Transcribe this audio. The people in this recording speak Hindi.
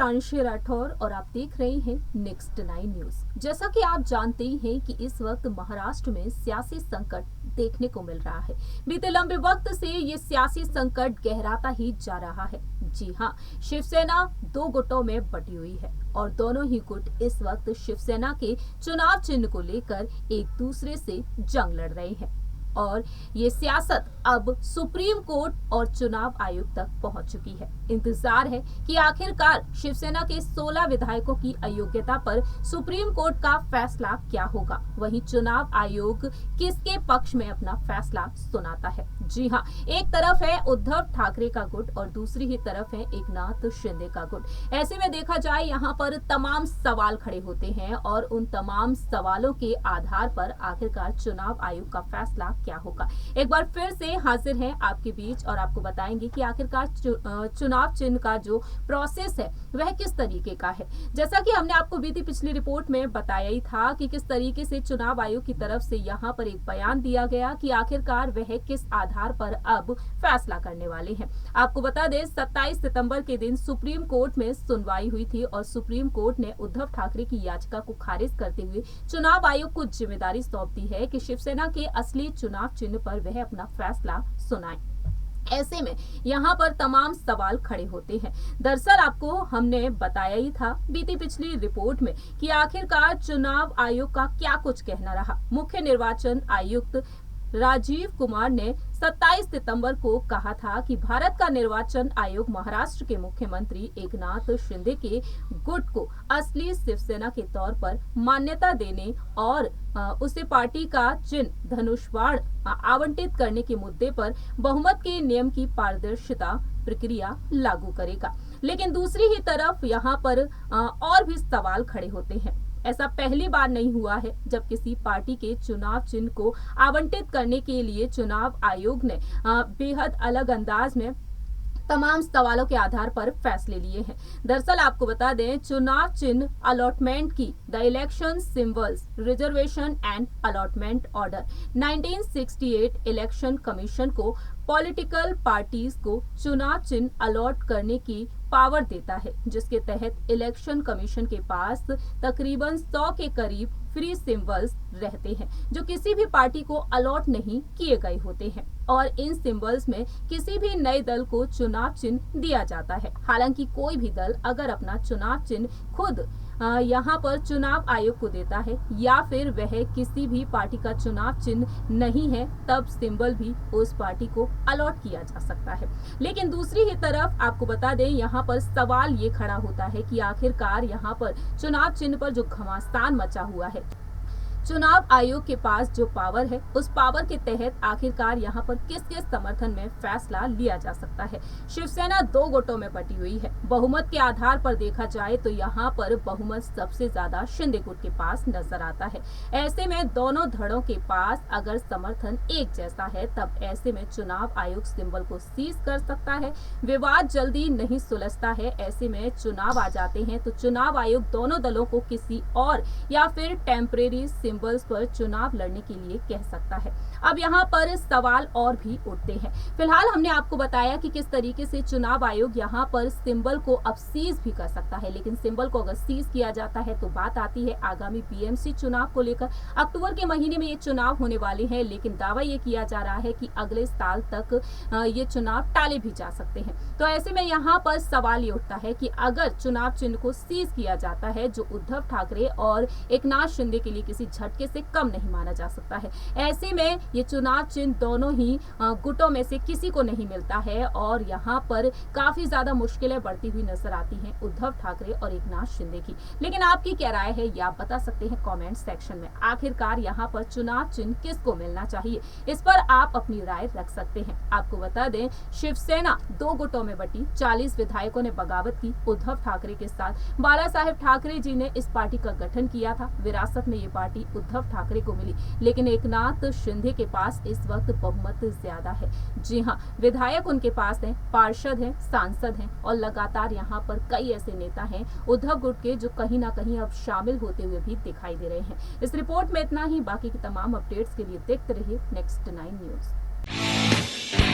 प्रांशी राठौर और आप देख रहे हैं नेक्स्ट 9 न्यूज। जैसा कि आप जानते ही हैं कि इस वक्त महाराष्ट्र में सियासी संकट देखने को मिल रहा है। बीते लंबे वक्त से ये सियासी संकट गहराता ही जा रहा है। जी हाँ, शिवसेना दो गुटों में बटी हुई है और दोनों ही गुट इस वक्त शिवसेना के चुनाव चिन्ह को लेकर एक दूसरे से जंग लड़ रहे हैं और ये सियासत अब सुप्रीम कोर्ट और चुनाव आयोग तक पहुंच चुकी है। इंतजार है कि आखिरकार शिवसेना के 16 विधायकों की अयोग्यता पर सुप्रीम कोर्ट का फैसला क्या होगा। वहीं चुनाव आयोग किसके पक्ष में अपना फैसला सुनाता है। जी हाँ, एक तरफ है उद्धव ठाकरे का गुट और दूसरी ही तरफ है एकनाथ शिंदे का गुट। ऐसे में देखा जाए यहाँ पर तमाम सवाल खड़े होते हैं और उन तमाम सवालों के आधार पर आखिरकार चुनाव आयोग का फैसला क्या होगा। एक बार फिर से हाजिर हैं आपके बीच और आपको बताएंगे कि आखिरकार चुनाव चिन्ह का जो प्रोसेस है वह किस तरीके का है। जैसा कि हमने आपको बीती पिछली रिपोर्ट में बताया ही था कि किस तरीके से चुनाव आयोग की तरफ से यहाँ पर एक बयान दिया गया कि आखिरकार वह किस आधार पर अब फैसला करने वाले हैं। आपको बता दें 27 सितंबर के दिन सुप्रीम कोर्ट में सुनवाई हुई थी और सुप्रीम कोर्ट ने उद्धव ठाकरे की याचिका को खारिज करते हुए चुनाव आयोग को जिम्मेदारी सौंप दी है कि शिवसेना के असली चुनाव चिन्ह पर वह अपना फैसला सुनाए। ऐसे में यहाँ पर तमाम सवाल खड़े होते हैं। दरअसल आपको हमने बताया ही था बीती पिछली रिपोर्ट में कि आखिरकार चुनाव आयोग का क्या कुछ कहना रहा। मुख्य निर्वाचन आयुक्त राजीव कुमार ने 27 सितंबर को कहा था कि भारत का निर्वाचन आयोग महाराष्ट्र के मुख्यमंत्री एकनाथ शिंदे के गुट को असली शिवसेना के तौर पर मान्यता देने और उसे पार्टी का चिन्ह धनुष बाण आवंटित करने के मुद्दे पर बहुमत के नियम की पारदर्शिता प्रक्रिया लागू करेगा। लेकिन दूसरी ही तरफ यहाँ पर और भी सवाल खड़े होते हैं। ऐसा पहली बार नहीं हुआ है जब किसी पार्टी के चुनाव चिन्ह को आवंटित करने के लिए चुनाव आयोग ने बेहद अलग अंदाज में तमाम सवालों के आधार पर फैसले लिए हैं। दरअसल आपको बता दें चुनाव चिन्ह अलॉटमेंट की the election symbols reservation and allotment order 1968 election commission को पॉलिटिकल पार्टीज को चुनाव चिन्ह अलॉट करने की पावर देता है, जिसके तहत इलेक्शन कमीशन के पास तकरीबन 100 के करीब फ्री सिंबल्स रहते हैं जो किसी भी पार्टी को अलॉट नहीं किए गए होते हैं और इन सिंबल्स में किसी भी नए दल को चुनाव चिन्ह दिया जाता है। हालांकि कोई भी दल अगर अपना चुनाव चिन्ह खुद यहाँ पर चुनाव आयोग को देता है या फिर वह किसी भी पार्टी का चुनाव चिन्ह नहीं है तब सिंबल भी उस पार्टी को अलॉट किया जा सकता है। लेकिन दूसरी ही तरफ आपको बता दें यहाँ पर सवाल ये खड़ा होता है कि आखिरकार यहाँ पर चुनाव चिन्ह पर जो घमासान मचा हुआ है, चुनाव आयोग के पास जो पावर है उस पावर के तहत आखिरकार यहाँ पर किसके समर्थन में फैसला लिया जा सकता है। शिवसेना दो गुटों में बटी हुई है। बहुमत के आधार पर देखा जाए तो यहाँ पर बहुमत सबसे ज्यादा शिंदे गुट के पास नजर आता है। ऐसे में दोनों धड़ों के पास अगर समर्थन एक जैसा है तब ऐसे में चुनाव आयोग सिंबल को सीज कर सकता है। विवाद जल्दी नहीं सुलझता है। ऐसे में चुनाव आ जाते हैं तो चुनाव आयोग दोनों दलों को किसी और या फिर टेम्परेरी सिंबल्स पर चुनाव लड़ने के लिए कह सकता है। अब यहाँ पर सवाल और भी उठते हैं। फिलहाल हमने आपको बताया कि किस तरीके से चुनाव आयोग यहाँ पर सिंबल को अब सीज भी कर सकता है, लेकिन सिंबल को अगर सीज किया जाता है तो बात आती है आगामी बीएमसी चुनाव को लेकर। अक्टूबर के महीने में ये चुनाव होने वाले हैं, लेकिन दावा ये किया जा रहा है कि अगले साल तक ये चुनाव टाले भी जा सकते हैं। तो ऐसे में यहाँ पर सवाल ये उठता है कि अगर चुनाव चिन्ह को सीज किया जाता है जो उद्धव ठाकरे और एकनाथ शिंदे के लिए किसी झटके से कम नहीं माना जा सकता है। ऐसे में ये चुनाव चिन्ह दोनों ही गुटों में से किसी को नहीं मिलता है और यहाँ पर काफी ज्यादा मुश्किलें बढ़ती हुई नजर आती हैं उद्धव ठाकरे और एकनाथ शिंदे की। लेकिन आपकी क्या राय है ये आप बता सकते हैं कमेंट सेक्शन में। आखिरकार यहाँ पर चुनाव चिन्ह किसको मिलना चाहिए, इस पर आप अपनी राय रख सकते हैं। आपको बता दें शिवसेना दो गुटों में बटी। 40 विधायकों ने बगावत की उद्धव ठाकरे के साथ। बाला साहेब ठाकरे जी ने इस पार्टी का गठन किया था। विरासत में ये पार्टी उद्धव ठाकरे को मिली, लेकिन एकनाथ शिंदे के पास इस वक्त बहुमत ज्यादा है। जी हाँ, विधायक उनके पास हैं, पार्षद हैं, सांसद हैं और लगातार यहाँ पर कई ऐसे नेता हैं उद्धव गुट के जो कहीं ना कहीं अब शामिल होते हुए भी दिखाई दे रहे हैं। इस रिपोर्ट में इतना ही। बाकी की तमाम अपडेट्स के लिए देखते रहिए नेक्स्ट 9 न्यूज।